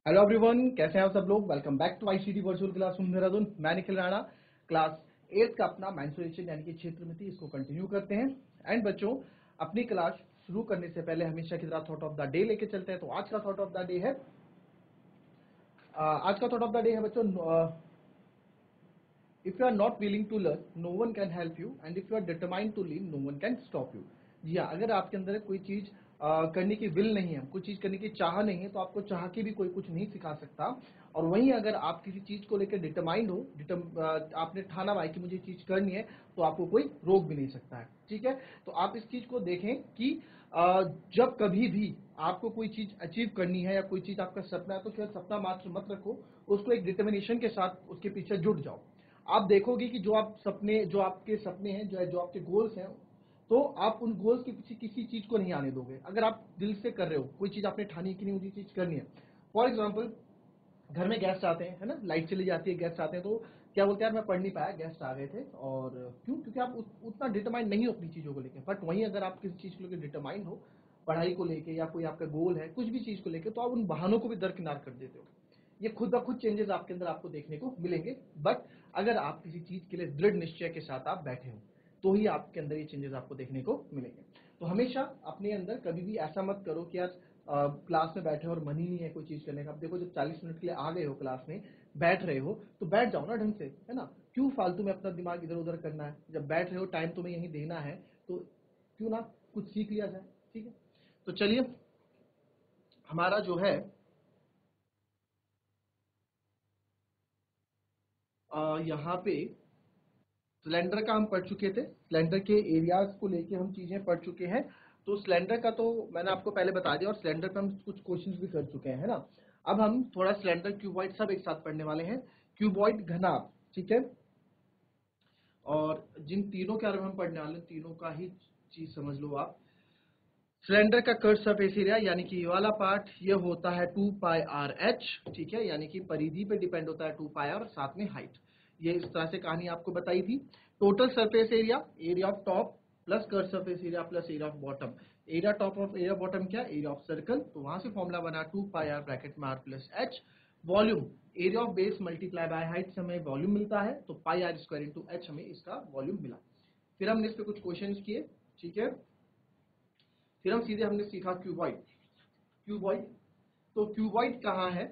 Hello everyone, कैसे हैं आप सब लोग। Welcome back to ICT virtual classroom Dehradun. मैं निखिल राणा क्लास 8 का अपना मेंसुरेशन यानी कि क्षेत्रमिति इसको कंटिन्यू करते हैं। एंड बच्चों, अपनी क्लास शुरू करने से पहले हमेशा की तरह थॉट ऑफ द डे लेके चलते हैं। तो आज का थॉट ऑफ द डे है बच्चों, if you are not willing to learn no one can help you and if you are determined to leave no one can stop you. जी हाँ, अगर आपके अंदर कोई चीज करने की विल नहीं है, कुछ चीज करने की चाह नहीं है, तो आपको चाह के भी कोई कुछ नहीं सिखा सकता। और वहीं अगर आप किसी चीज को लेकर डिटरमाइंड हो, आपने ठाना हुआ है कि मुझे चीज करनी है, तो आपको कोई रोक भी नहीं सकता है। ठीक है, तो आप इस चीज को देखें कि जब कभी भी आपको कोई चीज अचीव करनी है या कोई चीज आपका सपना है, तो केवल सपना मात्र मत रखो, उसको एक डिटर्मिनेशन के साथ उसके पीछे जुट जाओ। आप देखोगे कि जो आपके सपने हैं, जो आपके गोल्स हैं, तो आप उन गोल्स के पीछे किसी चीज को नहीं आने दोगे। अगर आप दिल से कर रहे हो, कोई चीज आपने ठानी कि नहीं मुझे चीज करनी है। फॉर एग्जाम्पल, घर में गेस्ट आते हैं, है ना, लाइट चली जाती है, गेस्ट आते हैं, तो क्या बोलते हैं यार मैं पढ़ नहीं पाया, गेस्ट आ गए थे। और क्यों? क्योंकि आप उतना डिटरमाइंड नहीं हो अपनी चीजों को लेकर। बट वहीं अगर आप किसी चीज को लेकर डिटरमाइंड हो, पढ़ाई को लेके या कोई आपका गोल है, कुछ भी चीज को लेकर, तो आप उन बहानों को भी दरकिनार कर देते हो। ये खुद ब खुद चेंजेस आपके अंदर आपको देखने को मिलेंगे। बट अगर आप किसी चीज के लिए दृढ़ निश्चय के साथ आप बैठे हो, तो ही आपके अंदर ये चेंजेस आपको देखने को मिलेंगे। तो हमेशा अपने अंदर कभी भी ऐसा मत करो कि यार क्लास में बैठे हो और मन ही नहीं है कोई चीज करने का। अब देखो, जब 40 मिनट के लिए आ गए हो क्लास में, बैठ रहे हो, तो बैठ जाओ ना ढंग से, है ना। क्यों फालतू में अपना दिमाग इधर उधर करना है? जब बैठ रहे हो, टाइम तुम्हें यहीं देना है, तो क्यों ना कुछ सीख लिया जाए। ठीक है, तो चलिए, हमारा जो है यहाँ पे सिलेंडर का हम पढ़ चुके थे। सिलेंडर के एरियाज को लेके हम चीजें पढ़ चुके हैं। तो सिलेंडर का तो मैंने आपको पहले बता दिया, और सिलेंडर पे हम कुछ क्वेश्चंस भी कर चुके हैं, है ना। अब हम थोड़ा सिलेंडर, क्यूबॉइड सब एक साथ पढ़ने वाले हैं। क्यूबॉइड, घनाभ, ठीक है। और जिन तीनों के बारे में हम पढ़ने वाले हैं, तीनों का ही चीज समझ लो आप। सिलेंडर का कर्व सरफेस एरिया यानी कि ये वाला पार्ट, ये होता है 2πr/h, ठीक है, यानी कि परिधि पे डिपेंड होता है 2πr, और साथ में हाइट। ये इस तरह से कहानी आपको बताई थी। Total surface area, area of top plus curve surface area plus area of bottom. Area top of area bottom क्या? Area of circle. तो वहां से फॉर्मूला बना 2πr ब्रैकेट में r plus h। Volume, area of base multiply by height से हमें volume मिलता है, तो πr² इंटू h हमें इसका वॉल्यूम मिला। फिर हमने इस पे कुछ क्वेश्चन किए, ठीक है। फिर हमने सीखा क्यूबॉइड। क्यूबॉइड, तो क्यूबॉइड कहाँ है?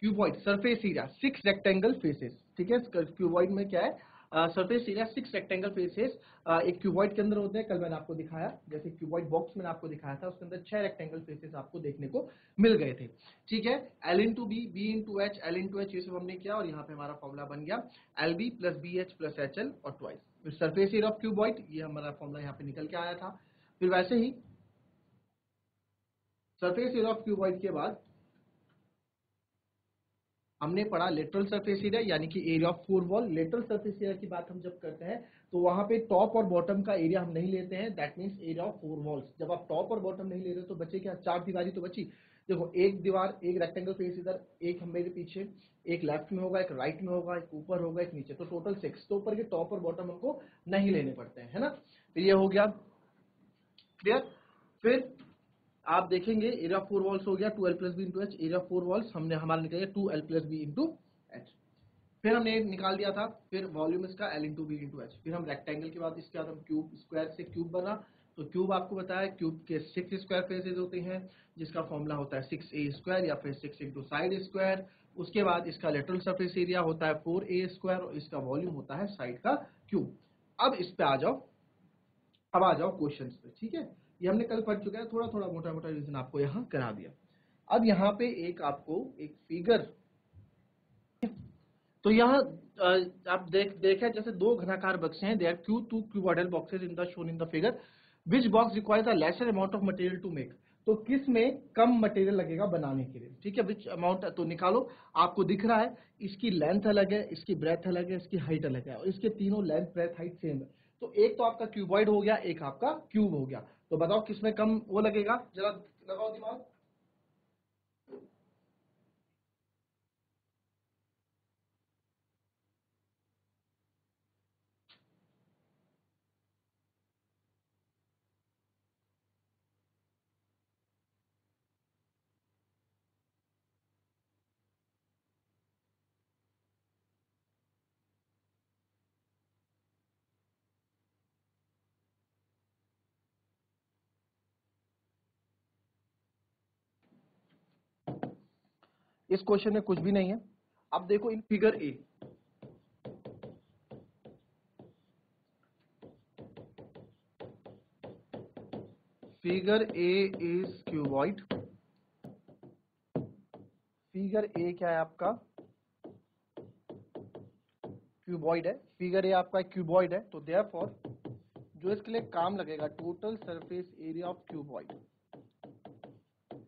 Cuboid surface area 6 rectangle faces, ठीक है। क्यूबॉइड में क्या है? सरफेस एरिया 6 रेक्टेंगल फेसेस एक क्यूबॉइड के अंदर होते हैं। कल मैंने आपको दिखाया, जैसे क्यूबॉइड बॉक्स मैंने आपको दिखाया था, उसके अंदर 6 रेक्टेंगल फेसेस आपको देखने को मिल गए थे, ठीक है। L into B, B into H, L into H, ये सब हमने किया, और यहाँ पे हमारा फॉर्मूला बन गया L B plus B H plus H L और twice. Surface area of cuboid, ये हमारा फॉर्मूला यहाँ पे निकल के आया था। फिर वैसे ही सरफेस एरिया ऑफ क्यूबॉइड के बाद हमने पढ़ा लेटरल सरफेस एरिया, यानी कि area of four wall. Lateral surface area की बात हम जब करते हैं, तो वहां पे टॉप और बॉटम का एरिया हम नहीं लेते हैं। That means area of four walls. जब आप टॉप और बॉटम नहीं ले रहे, तो बचे क्या? 4 दीवारी तो बची। देखो, एक दीवार, एक रेक्टेंगल फेस इधर, एक मेरे पीछे, एक लेफ्ट में होगा, एक राइट में होगा, एक ऊपर होगा, एक नीचे, तो टोटल 6। तो ऊपर के टॉप और बॉटम हमको नहीं लेने पड़ते हैं, है ना। तो ये हो गया क्लियर। फिर आप देखेंगे एरिया ऑफ फोर वॉल्स हो गया 2l plus B into H. Area of four walls हमने हमारा निकल गया 2l plus B into H. फिर हमने निकाल दिया था, फिर वॉल्यूम इसका l into B into H. फिर हम रेक्टेंगल के बाद इसके बाद हम क्यूब, स्क्वायर से क्यूब बना। तो क्यूब आपको बताया, क्यूब के 6 स्क्वायर फेसेज होते हैं, जिसका फॉर्मूला होता है 6a² या फिर 6 इंटू साइड स्क्वायर। उसके बाद इसका लेटरल सरफेस एरिया होता है 4a², और इसका वॉल्यूम होता है साइड का क्यूब। अब इस पे आ जाओ, अब आ जाओ क्वेश्चन पे, ठीक है। ये हमने कल पढ़ चुका है, थोड़ा थोड़ा मोटा मोटा रिविजन आपको यहाँ करा दिया। अब यहाँ पे एक आपको एक फिगर, तो यहाँ आप देखें, जैसे दो घनाकार बक्से हैं, they are two cuboidal boxes in the shown in the figure. Which box requires a lesser amount of material to make? तो किस में कम मटेरियल लगेगा बनाने के लिए, ठीक है। विच अमाउंट, तो निकालो। आपको दिख रहा है, इसकी लेंथ अलग है, इसकी ब्रेथ अलग है, इसकी हाइट अलग है, और इसके तीनों लेंथ ब्रेथ हाइट सेम है। तो एक तो आपका क्यूबॉइड हो गया, एक आपका क्यूब हो गया। तो बताओ किसमें कम वो लगेगा, जरा लगाओ दिमाग। इस क्वेश्चन में कुछ भी नहीं है। अब देखो in figure A, figure A is cuboid. Figure A क्या है आपका? क्यूबॉइड है। फिगर ए आपका क्यूबॉइड है, तो देयरफॉर जो इसके लिए काम लगेगा, total surface area of cuboid.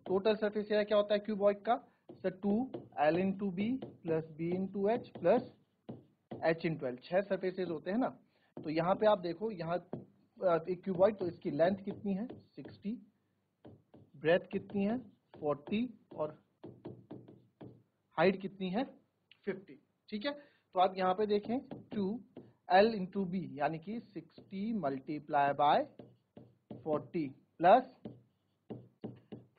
Total surface area क्या होता है क्यूबॉइड का? Sir 2l into B plus B into H plus h into L. 6 surfaces होते हैं ना। तो यहाँ पे आप देखो, यहाँ एक क्यूबॉइड, तो इसकी लेंथ कितनी है 60, ब्रेथ कितनी है 40 और हाइट कितनी है 50। ठीक है, तो आप यहाँ पे देखें 2l इंटू बी यानी कि 60 multiply by 40 plus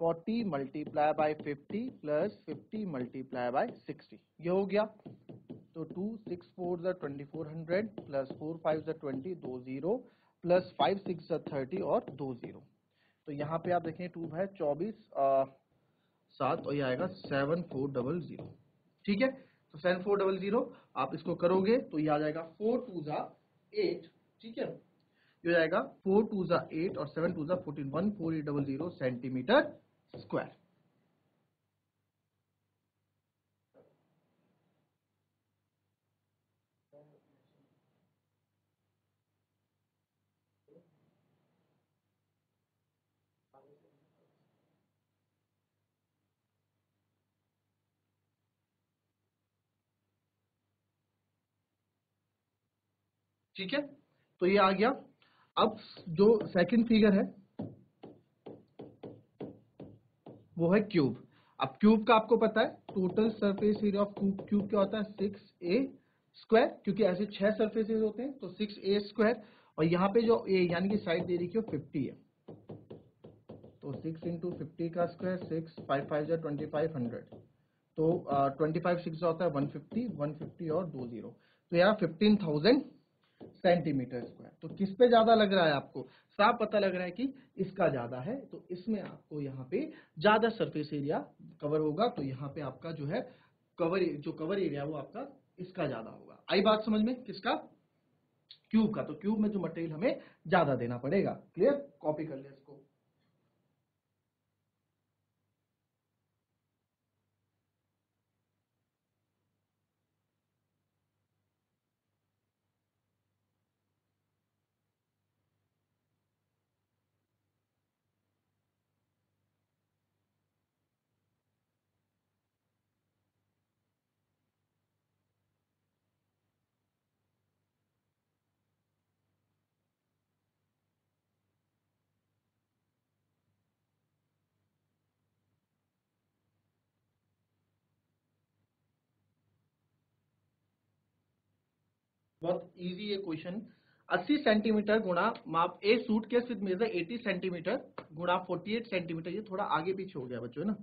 40 multiply by 50 plus 50 multiply by 60, ये हो गया। तो 2 6 4 ज़ा 2400 प्लस 4 5 ज़ा 20, 2 0 प्लस 5 6 ज़ा 30 और 2 0। तो यहाँ पे आप देखें 2 है 24 7 और ये आएगा 7400। ठीक है, तो 7400 आप इसको करोगे तो ये आ जाएगा 4 2 ज़ा 8। ठीक है, ये हो जाएगा 4 2 ज़ा 8 और 7 2 ज़ा 14, 14800 सेंटीमीटर स्क्वायर। ठीक है, तो ये आ गया। अब जो सेकंड फिगर है वो है क्यूब। अब क्यूब का आपको पता है total surface area of cube क्या होता है 6a स्क्वायर, क्योंकि ऐसे 6 सरफेसेस होते हैं तो 6a स्क्वायर। और यहाँ पे जो a यानी कि साइड दे रखी है 50 है, तो 6 इंटू 50 का स्क्वायर 6 5 5 जा 2500, तो 25 6 होता है 150, 150 और 2 0, तो यहाँ 15,000 सेंटीमीटर स्क्वायर। तो किस पे ज्यादा लग रहा है आपको? साफ पता लग रहा है कि इसका ज्यादा है, तो इसमें आपको यहाँ पे ज्यादा सरफेस एरिया कवर होगा। तो यहाँ पे आपका जो है कवर एरिया वो आपका इसका ज्यादा होगा। आई बात समझ में? किसका? क्यूब का। तो क्यूब में जो मटेरियल हमें ज्यादा देना पड़ेगा। क्लियर? कॉपी कर ले इसको। बहुत इजी है क्वेश्चन। 80 सेंटीमीटर गुणा माप ए सूटकेस विद मेजर 80 सेंटीमीटर गुणा 48 सेंटीमीटर, ये थोड़ा आगे पीछे हो गया बच्चों, है ना।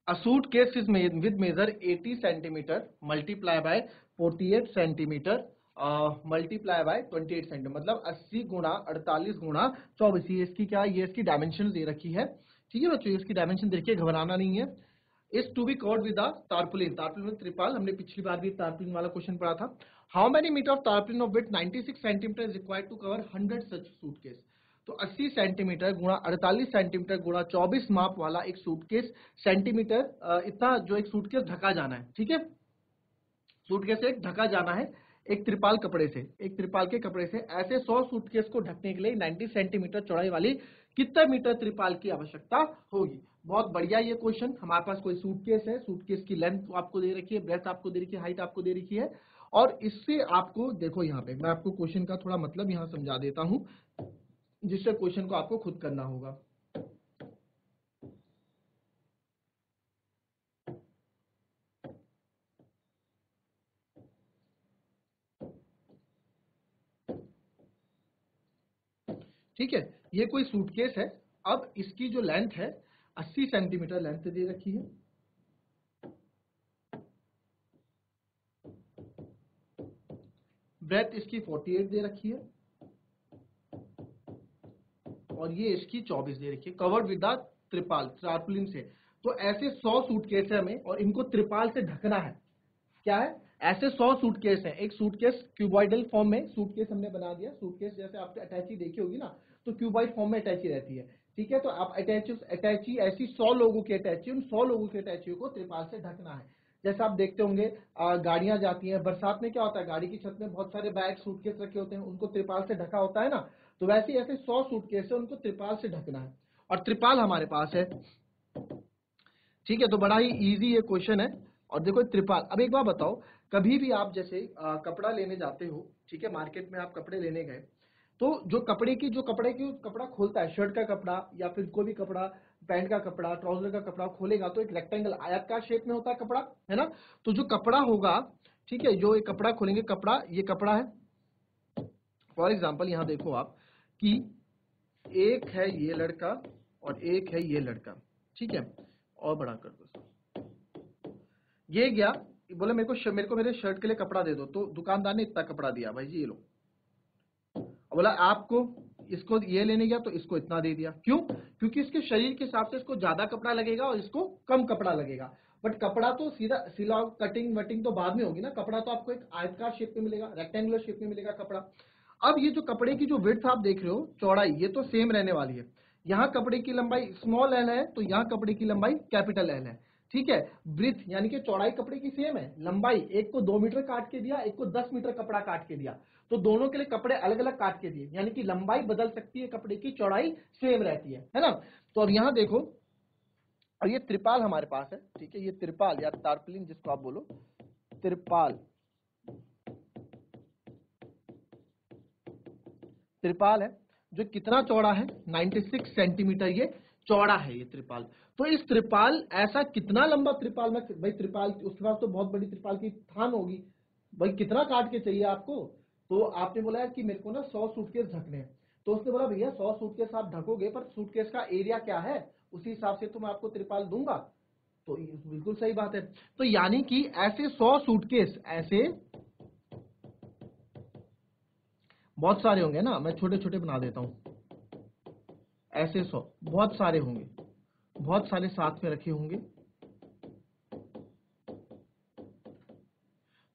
A suitcase is made with measure 80 centimeter multiply by 48 centimetre multiply by 28 centimetre, मतलब 80 गुणा 48 गुणा 24। ये इसकी क्या, ये इसकी डायमेंशन दे रखी है। ठीक है बच्चों, इसकी डायमेंशन देखिए, घबराना नहीं है। Is to be covered with a tarpaulin. Tarpaulin में त्रिपाल, हमने पिछली बार भी टारपुलिन वाला क्वेश्चन पढ़ा था। How many metre of tarpaulin of width 96 centimetre is required to cover 100 such suitcase. तो 80 सेंटीमीटर गुणा 48 सेंटीमीटर गुणा 24 माप वाला एक सूटकेस सेंटीमीटर, इतना जो एक सूटकेस ढका जाना है। ठीक है, सूटकेस से ढका जाना है एक त्रिपाल कपड़े से, एक त्रिपाल के कपड़े से। ऐसे 100 सूटकेस को ढकने के लिए 90 सेंटीमीटर चौड़ाई वाली कितने मीटर त्रिपाल की आवश्यकता होगी? बहुत बढ़िया ये क्वेश्चन। हमारे पास कोई सूटकेस है, सूटकेस की लेंथ आपको दे रखी है, ब्रेथ आपको दे रखी है, हाइट आपको दे रखी है, और इससे आपको देखो, यहाँ पे मैं आपको क्वेश्चन का थोड़ा मतलब यहाँ समझा देता हूं, जिससे क्वेश्चन को आपको खुद करना होगा। ठीक है, ये कोई सूटकेस है। अब इसकी जो लेंथ है 80 सेंटीमीटर लेंथ दे रखी है, ब्रेथ इसकी 48 दे रखी है, और ये इसकी 24 दे रखी है, कवर्ड विद द त्रिपाल टारपुलिन से। तो ऐसे 100 सूटकेस है हमें और इनको त्रिपाल से ढकना है। क्या है? ऐसे 100 सूटकेस हैं। एक सूटकेस क्यूबॉइडल फॉर्म में सूटकेस हमने बना दिया। सूटकेस जैसे आपने अटैची देखी होगी ना, तो क्यूबॉइड फॉर्म में अटैची रहती है। ठीक है, तो आप अटैची ऐसी 100 लोगों की अटैची, उन 100 लोगों की अटैचियों को त्रिपाल से ढकना है। जैसे आप देखते होंगे गाड़ियां जाती हैं बरसात में, क्या होता है, गाड़ी की छत में बहुत सारे बैग सूटकेस रखे होते हैं, उनको त्रिपाल से ढका होता है ना। तो वैसे ही ऐसे 100 सूटकेस है, उनको त्रिपाल से ढकना है और त्रिपाल हमारे पास है। ठीक है, तो बड़ा ही इजी ये क्वेश्चन है। और देखो त्रिपाल, अब एक बात बताओ, कभी भी आप जैसे कपड़ा लेने जाते हो, ठीक है, मार्केट में आप कपड़े लेने गए, तो जो कपड़ा खोलता है, शर्ट का कपड़ा या फिर कोई भी कपड़ा, पैंट का कपड़ा, ट्राउजर का कपड़ा खोलेगा तो एक रेक्टेंगल आयताकार शेप में होता है कपड़ा, है ना। तो जो कपड़ा होगा, ठीक है, जो एक कपड़ा खोलेंगे, कपड़ा, ये कपड़ा है। फॉर एग्जाम्पल यहां देखो आप कि एक है ये लड़का और एक है ये लड़का, ठीक है, और बड़ा कर दो। ये गया, बोले मेरे को मेरे शर्ट के लिए कपड़ा दे दो, तो दुकानदार ने इतना कपड़ा दिया, भाई जी ये लो। बोला आपको इसको ये लेने गया तो इसको इतना दे दिया। क्यों? क्योंकि इसके शरीर के हिसाब से इसको ज्यादा कपड़ा लगेगा और इसको कम कपड़ा लगेगा। बट कपड़ा तो सीधा सिला कटिंग वटिंग तो बाद में होगी ना, कपड़ा तो आपको एक आयताकार शेप में मिलेगा, रेक्टेंगुलर शेप में मिलेगा कपड़ा। अब ये जो कपड़े की जो विड्थ आप देख रहे हो, चौड़ाई, ये तो सेम रहने वाली है। यहाँ कपड़े की लंबाई स्मॉल एल है तो यहाँ कपड़े की लंबाई कैपिटल एल है। ठीक है, ब्रीथ यानी कि चौड़ाई कपड़े की सेम है, लंबाई एक को 2 मीटर काट के दिया, एक को 10 मीटर कपड़ा काट के दिया, तो दोनों के लिए कपड़े अलग अलग काट के दिए, यानी कि लंबाई बदल सकती है, कपड़े की चौड़ाई सेम रहती है ना। तो अब यहां देखो, और ये त्रिपाल हमारे पास है, ठीक है, ये त्रिपाल या तारपलिन जिसको आप बोलो, त्रिपाल, त्रिपाल है जो कितना चौड़ा है, 96 सेंटीमीटर ये चौड़ा है ये त्रिपाल। तो इस त्रिपाल, ऐसा कितना लंबा त्रिपाल में, भाई त्रिपाल उसके पास तो बहुत बड़ी त्रिपाल की थान होगी, भाई कितना काट के चाहिए आपको। तो आपने बोला कि मेरे को ना 100 सूटकेस ढकने हैं, तो उसने बोला भैया 100 सूटकेस आप ढकोगे, पर सूटकेस का एरिया क्या है, उसी हिसाब से तो मैं आपको त्रिपाल दूंगा। तो बिल्कुल सही बात है। तो यानी कि ऐसे 100 सूटकेस, ऐसे बहुत सारे होंगे ना, मैं छोटे छोटे बना देता हूं, ऐसे 100 बहुत सारे होंगे, बहुत सारे साथ में रखे होंगे।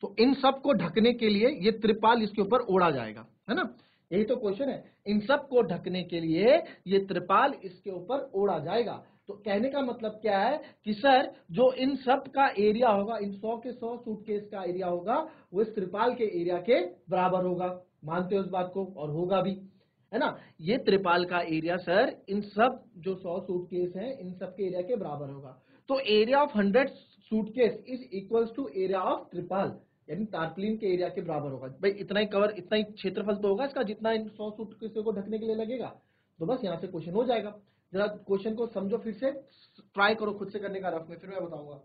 तो इन सब को ढकने के लिए ये त्रिपाल इसके ऊपर ओढ़ा जाएगा, है ना। यही तो क्वेश्चन है, इन सब को ढकने के लिए ये त्रिपाल इसके ऊपर ओढ़ा जाएगा। तो कहने का मतलब क्या है कि सर जो इन सब का एरिया होगा, इन 100 के 100 सूटकेस का एरिया होगा, वो इस त्रिपाल के एरिया के बराबर होगा। मानते हो इस बात को? और होगा भी, है ना। ये त्रिपाल का एरिया सर इन सब जो 100 सूटकेस हैं, इन सब के एरिया के बराबर होगा। तो area of 100 suitcase is equals to area of त्रिपाल, यानी तारपलिन के एरिया के बराबर होगा। भाई इतना ही कवर, इतना ही क्षेत्रफल तो होगा इसका, जितना इन 100 सूटकेसों को ढकने के लिए लगेगा। तो बस यहां से क्वेश्चन हो जाएगा। जरा क्वेश्चन को समझो, फिर से ट्राई करो खुद से करने का रफ में, फिर मैं बताऊंगा।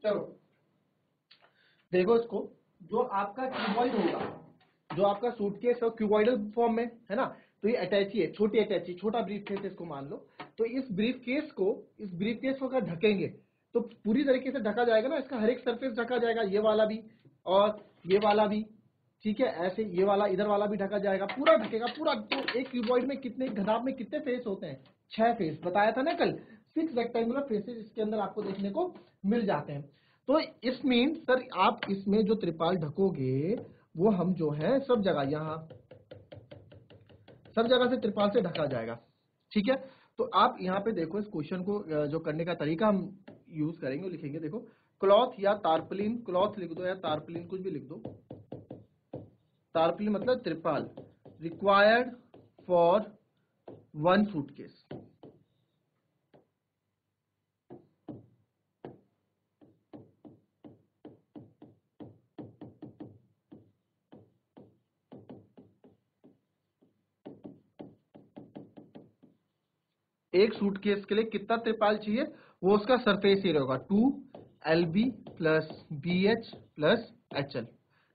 चलो देखो इसको, जो आपका क्यूबॉइड होगा, जो आपका सूटकेस है क्यूबॉइडल फॉर्म में है ना, तो ये अटैची है, छोटी अटैची, छोटा ब्रीफ केस इसको मान लो। तो इस ब्रीफ केस को अगर ढकेंगे तो पूरी तरीके से ढका जाएगा ना, इसका हर एक सरफेस ढका जाएगा, ये वाला भी और ये वाला भी। ठीक है, ऐसे ये वाला, इधर वाला भी ढका जाएगा, पूरा ढकेगा पूरा। तो एक क्यूबॉइड में कितने घनाभ में कितने फेस होते हैं? 6 फेस, बताया था ना कल। 6 रेक्टेंगुलर फेसेस इसके अंदर आपको देखने को मिल जाते हैं। तो इस मीन सर आप इसमें जो त्रिपाल ढकोगे, वो हम जो है सब जगह, यहां सब जगह से त्रिपाल से ढका जाएगा। ठीक है, तो आप यहाँ पे देखो, इस क्वेश्चन को जो करने का तरीका हम यूज करेंगे वो लिखेंगे, देखो क्लॉथ या तारपलिन, क्लॉथ लिख दो या तारपलिन कुछ भी लिख दो। तारपलिन मतलब त्रिपाल, रिक्वायर्ड फॉर 1 सूटकेस। एक सूटकेस के लिए कितना त्रिपाल चाहिए, वो उसका सरफेस एरिया होगा 2LB plus BH plus HL।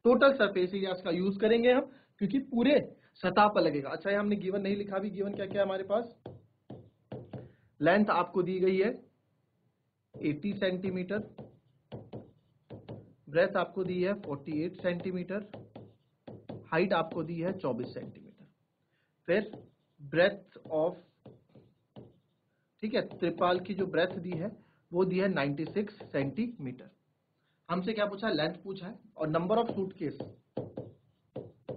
Total surface area का यूज करेंगे हम, क्योंकि पूरे सतह पर लगेगा। अच्छा, ये हमने गिवन नहीं लिखा, भी गिवन क्या क्या है हमारे पास। लेंथ आपको दी गई है 80 सेंटीमीटर, ब्रेथ आपको दी है 48 सेंटीमीटर, हाइट आपको दी है 24 सेंटीमीटर। फिर ब्रेथ ऑफ, ठीक है, त्रिपाल की जो ब्रेथ दी है वो दी है 96 सेंटीमीटर। हमसे क्या पूछा, लेंथ पूछा है। और नंबर ऑफ सूटकेस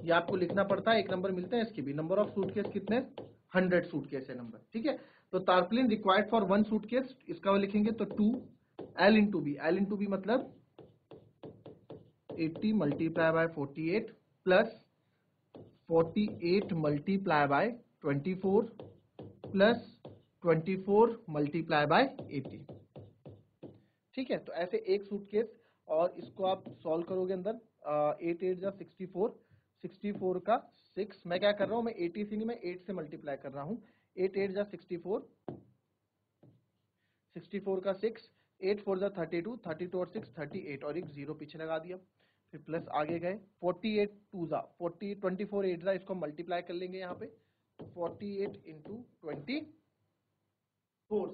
ये आपको लिखना पड़ता है, एक नंबर मिलता है इसके भी। नंबर ऑफ सूटकेस कितने, 100 सूटकेस है नंबर, ठीक है। तो टारपलिन रिक्वायर्ड फॉर 1 सूटकेस, इसका वो लिखेंगे तो 2L into B. L into B मतलब 80 multiply by 48 plus 48 multiply by 24 plus 24 multiply by 80, ठीक है। तो ऐसे एक सूटकेस, और इसको आप सॉल्व करोगे अंदर 8 8 जा 64, 64 का 6, मैं क्या कर रहा हूँ, मैं 80 से नहीं, मैं 8 से मल्टीप्लाई कर रहा हूँ। 8 8 जा 64, 64 का 6, 8 4 जा 32, 32 और 6 38, और एक जीरो पीछे लगा दिया। फिर प्लस आगे गए, 48 2 जा 40, 24 8 जा, इसको मल्टीप्लाई कर लेंगे यहाँ पे 48 इंटू 24 से।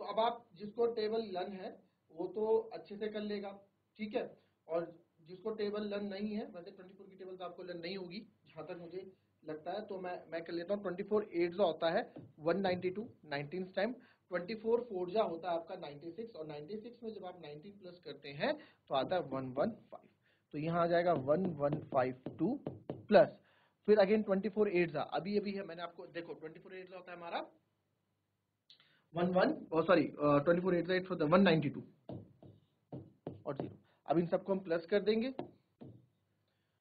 तो अब आप जिसको टेबल लर्न है वो तो अच्छे से कर लेगा, ठीक है। और जिसको टेबल लर्न नहीं है, वैसे 24 की टेबल तो आपको लर्न नहीं होगी जहां तक मुझे लगता है, तो मैं कर लेता हूँ। 24 8 जो होता है 192 19 टाइम, 24 4 जा होता है आपका 96, और 96 में जब आप 19 प्लस करते हैं तो आता है 115। तो यहाँ आ जाएगा 1152 प्लस, फिर अगेन 24 8 जा, अभी है, मैंने आपको देखो 24 8 जा होता है हमारा 24 8 8 होता है 192 और 0। अब इन सबको हम प्लस कर देंगे,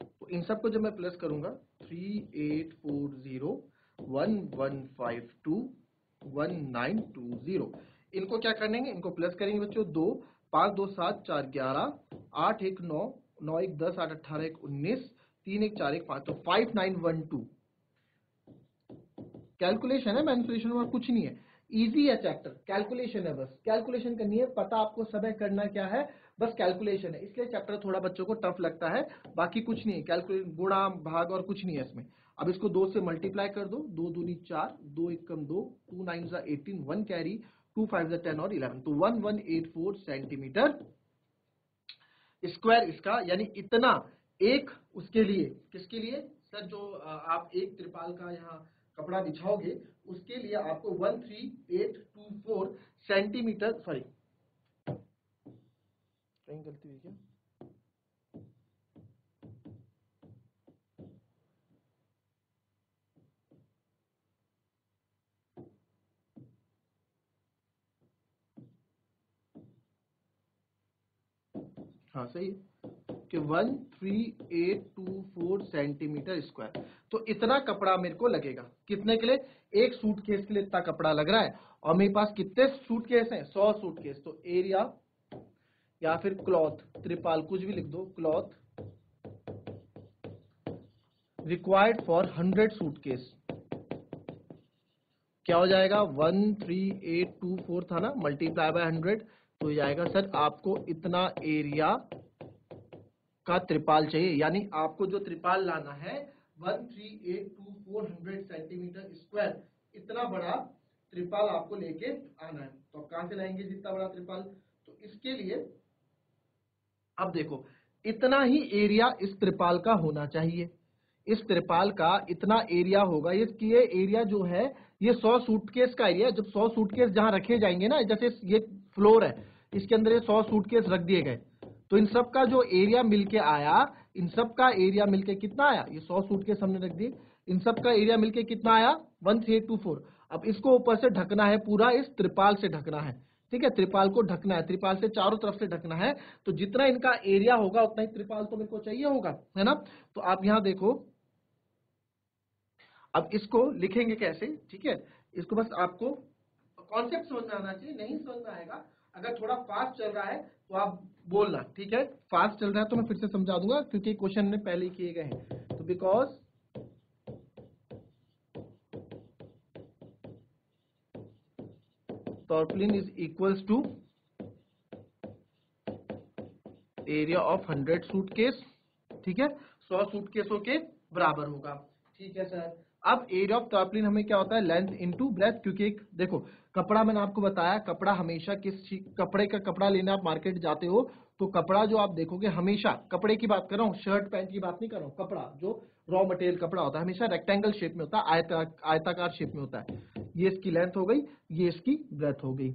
तो इन सबको जब मैं प्लस करूंगा 3840 1152 1920, इनको क्या करेंगे, इनको प्लस करेंगे बच्चों। 2 5 2 7 4 11 8 1 9 9 1 10 8 18 1 19 3 1 4 1 5, तो 5912। कैलकुलेशन है, मैनिपुलेशन और कुछ नहीं है, इजी है चैप्टर, कैलकुलेशन है, बस कैलकुलेशन करनी है, पता आपको सब है, करना क्या है, बस कैलकुलेशन है। इसलिए चैप्टर थोड़ा बच्चों को टफ लगता है, बाकी कुछ नहीं है, कैलकुलेशन गुणा भाग और कुछ नहीं है इसमें। अब इसको 2 से मल्टीप्लाई कर दो, 2 दूनी 4, 2 1 कम 2, 2 9 जा 18, 1 कैरी, 2 5 जा 10 और 11, तो 1184 सेंटीमीटर स्क्वायर इसका, यानी इतना एक उसके लिए, किसके लिए सर, जो आप एक त्रिपाल का यहाँ कपड़ा बिछाओगे उसके लिए आपको 13824 सेंटीमीटर, सॉरी कहीं गलती हुई क्या, हाँ सही है कि 13824 सेंटीमीटर स्क्वायर। तो इतना कपड़ा मेरे को लगेगा कितने के लिए, एक सूटकेस के लिए इतना कपड़ा लग रहा है, और मेरे पास कितने सूटकेस हैं, 100 सूटकेस। तो एरिया या फिर क्लॉथ, त्रिपाल कुछ भी लिख दो, क्लॉथ रिक्वायर्ड फॉर 100 सूटकेस, क्या हो जाएगा 13824 था ना, मल्टीप्लाई बाय 100, तो जाएगा सर आपको इतना एरिया का त्रिपाल चाहिए, यानी आपको जो त्रिपाल लाना है 13824 सेंटीमीटर स्क्वायर, इतना बड़ा त्रिपाल आपको लेके आना है। तो आप कहां से लाएंगे जितना बड़ा त्रिपाल, तो इसके लिए अब देखो इतना ही एरिया इस त्रिपाल का होना चाहिए, इस त्रिपाल का इतना एरिया होगा, ये एरिया जो है ये 100 सूटकेस का एरिया। जब 100 सूटकेस जहां रखे जाएंगे ना, जैसे ये फ्लोर है, इसके अंदर ये 100 सूटकेस रख दिए गए, तो इन सब का जो एरिया मिलके आया, इन सब का एरिया मिलके कितना आया, ये 100 सूटकेस हमने रख दिए, इन सब का एरिया मिलके कितना आया 13824। अब इसको ऊपर से ढकना है, पूरा इस त्रिपाल से ढकना है, ठीक है, त्रिपाल को ढकना है, त्रिपाल से चारों तरफ से ढकना है। तो जितना इनका एरिया होगा उतना ही त्रिपाल तो मेरे को चाहिए होगा, है ना। तो आप यहां देखो, अब इसको लिखेंगे कैसे, ठीक है, इसको बस आपको कॉन्सेप्ट समझ में आना चाहिए, नहीं समझ में आएगा, अगर थोड़ा फास्ट चल रहा है तो आप बोलना, ठीक है, फास्ट चल रहा है तो मैं फिर से समझा दूंगा, क्योंकि क्वेश्चन में पहले ही किए गए हैं। तो because tarpaulin is equals to area of 100 suitcase, ठीक है, 100 सूटकेसों के बराबर होगा। ठीक है सर। अब एरिया ऑफ टर्पलिन हमें क्या होता है, लेंथ इनटू ब्रेथ, क्योंकि एक देखो कपड़ा मैंने आपको बताया, कपड़ा हमेशा कपड़े का कपड़ा लेने आप मार्केट जाते हो तो कपड़ा जो आप देखोगे, हमेशा कपड़े की बात कर रहा हूँ, शर्ट पैंट की बात नहीं कर रहा हूँ, कपड़ा जो रॉ मटेरियल कपड़ा होता है हमेशा रेक्टेंगल शेप में होता है, आयताकार शेप में होता है। ये इसकी लेंथ हो गई, ये इसकी ब्रेथ हो गई।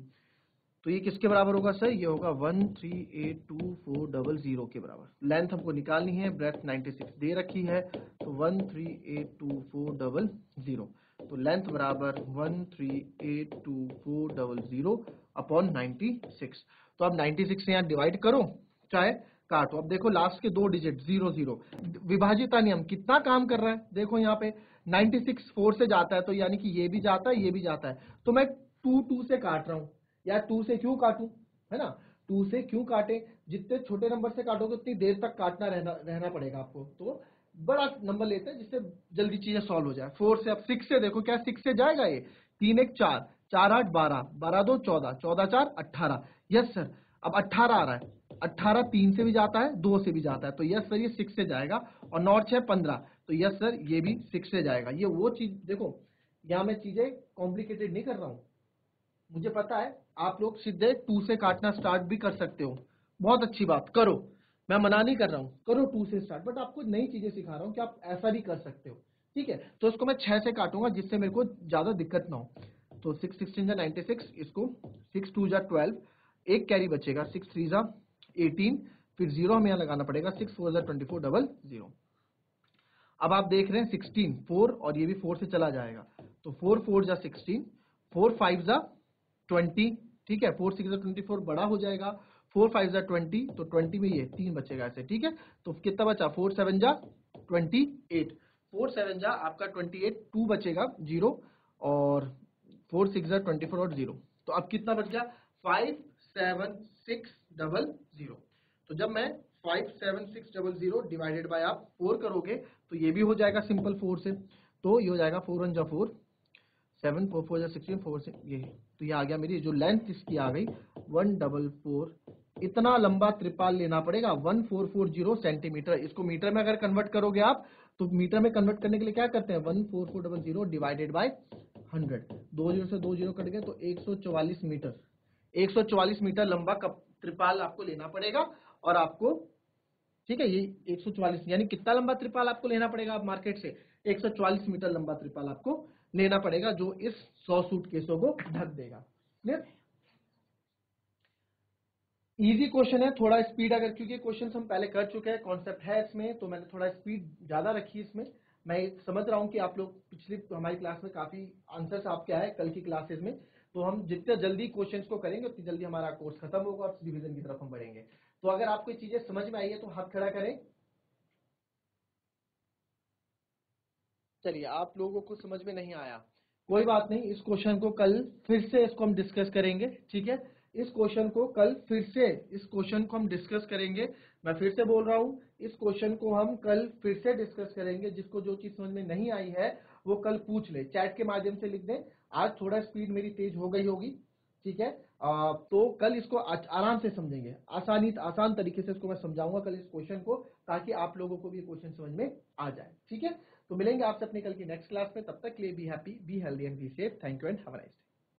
तो ये किसके बराबर होगा सर, ये होगा 1382400 के बराबर। लेंथ हमको निकालनी है, ब्रेथ 96 दे रखी है, तो 1382400, तो लेंथ बराबर 1382400 अपॉन 96। तो अब 96 से यहाँ डिवाइड करो चाहे काटो। अब देखो लास्ट के 2 डिजिट 00, विभाजिता नियम कितना काम कर रहा है, देखो यहाँ पे 96 4 से जाता है, तो यानी कि ये भी जाता है, ये भी जाता है, तो मैं 2 से काट रहा हूँ। या 2 से क्यों काटूं, है ना, 2 से क्यों काटे, जितने छोटे नंबर से काटोगे उतनी देर तक काटना रहना पड़ेगा आपको, तो बड़ा नंबर लेते हैं जिससे जल्दी चीजें सॉल्व हो जाए। 4 से, अब 6 से देखो, क्या 6 से जाएगा ये, 3 1 4, 4 8 12, 12 2 14, 14 4 18, यस सर। अब 18 आ रहा है, 18 3 से भी जाता है, 2 से भी जाता है, तो यस सर ये 6 से जाएगा। और 9 6 15, तो यस सर ये भी 6 से जाएगा। ये वो चीज देखो, यहाँ मैं चीजें कॉम्प्लिकेटेड नहीं कर रहा हूं, मुझे पता है आप लोग सीधे 2 से काटना स्टार्ट भी कर सकते हो, बहुत अच्छी बात, करो, मैं मना नहीं कर रहा हूं, करो 2 से स्टार्ट, बट आपको नई चीजें सिखा रहा हूं कि आप ऐसा भी कर सकते हो। ठीक है, तो इसको मैं 6 से काटूंगा जिससे मेरे को ज्यादा दिक्कत ना हो। तो 6 16 जा 96, इसको 6 2 जा 12, एक कैरी बचेगा, 6 3 जा 18, फिर 0 हमें यहाँ लगाना पड़ेगा, 6 4 जा 2400। अब आप देख रहे हैं 16 4, और ये भी 4 से चला जाएगा, तो 4 4 जा 16, 4 5 जा 20, ठीक है, 4 6 जा 24 बड़ा हो जाएगा, 4 5 जा 20, तो 20 में ये 3 बचेगा ऐसे, ठीक है। तो कितना बचा, 4 7 जा 28, 4 7 जा आपका 28, 2 बचेगा 0, और 4 6 जा 24 और 0, तो अब कितना बच गया, 57600। तो जब मैं 57600 डिवाइडेड बाय आप 4 करोगे तो ये भी हो जाएगा सिंपल 4 से, तो ये हो जाएगा 4 1 जा 4, 7 4 4 जा 16, 4 से ये, तो ये आ गया मेरी जो लेंथ इसकी आ गई 144। इतना लंबा त्रिपाल लेना पड़ेगा, 1440 सेंटीमीटर। इसको मीटर में अगर कन्वर्ट करोगे आप, तो मीटर में कन्वर्ट करने के लिए क्या करते हैं, 14400 डिवाइडेड बाय 100, 2 0 से 2 0 कट गए, तो 144 मीटर, 144 मीटर लंबा त्रिपाल आपको लेना पड़ेगा। और आपको, ठीक है, ये 144 यानी कितना लंबा त्रिपाल आपको लेना पड़ेगा, आप मार्केट से 144 मीटर लंबा त्रिपाल आपको लेना पड़ेगा, जो इस 100 सूटकेसों को ढक देगा। क्लियर, इजी क्वेश्चन है, थोड़ा स्पीड अगर, क्योंकि क्वेश्चन हम पहले कर चुके हैं, कॉन्सेप्ट है इसमें, तो मैंने थोड़ा स्पीड ज्यादा रखी इसमें। मैं समझ रहा हूं कि आप लोग पिछली हमारी क्लास में काफी आंसर्स आपके आए कल की क्लासेस में, तो हम जितने जल्दी क्वेश्चंस को करेंगे उतनी जल्दी हमारा कोर्स खत्म होगा और रिवीजन की तरफ हम बढ़ेंगे। तो अगर आपको ये चीजें समझ में आई है तो हाथ खड़ा करें। चलिए, आप लोगों को समझ में नहीं आया, कोई बात नहीं, इस क्वेश्चन को कल फिर से इसको हम डिस्कस करेंगे, ठीक है। इस क्वेश्चन को कल फिर से, इस क्वेश्चन को हम डिस्कस करेंगे। मैं फिर से बोल रहा हूं, इस क्वेश्चन को हम कल फिर से डिस्कस करेंगे। जिसको जो चीज समझ में नहीं आई है वो कल पूछ ले, चैट के माध्यम से लिख दें। आज थोड़ा स्पीड मेरी तेज हो गई होगी, ठीक है। तो कल इसको आराम से समझेंगे, आसान तरीके से इसको मैं समझाऊंगा कल इस क्वेश्चन को, ताकि आप लोगों को भी ये क्वेश्चन समझ में आ जाए, ठीक है। तो मिलेंगे आपसे अपने कल की नेक्स्ट क्लास में, तब तक के लिए be happy, be healthy and be safe. Thank you and have a nice day.